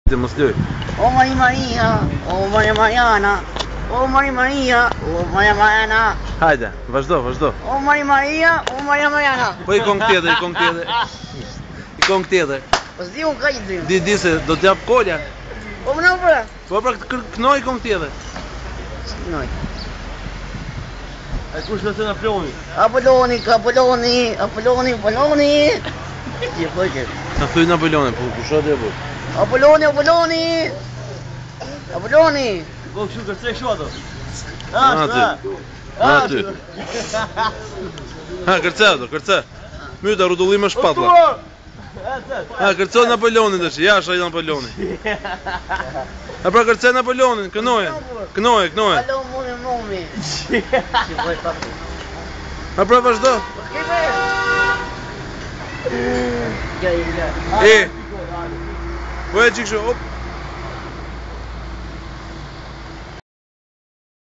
Mos lëj. O Maria Maria, o Maria Mariana, o Maria Maria, o Maria Mariana. Hajde, vazhdo. O Maria Maria, o Maria Mariana. Po i këngë tjetër. I këngë tjetër. Po s'di unë ka i dhim. Di se do t'jap kolja. Po më në përë. Po pra kënoj këngë tjetër. Kënoj. E kush me të në ploni? Apolloni. Që po që? Sa thuj Napoleoni, po kushat e po. Apolloni. Po kështu kërcej kështu ato? Aty. Ha, kërce. Myta rrotullim me shpatlla. Ha, kërco Napoleonin tash, jasha i Napoleoni. Ha pra kërce Napoleonin, kënoje. Alo, mumi. Që po e papu. Ha pra vazhdo. Ja. Po e qikëshu, op.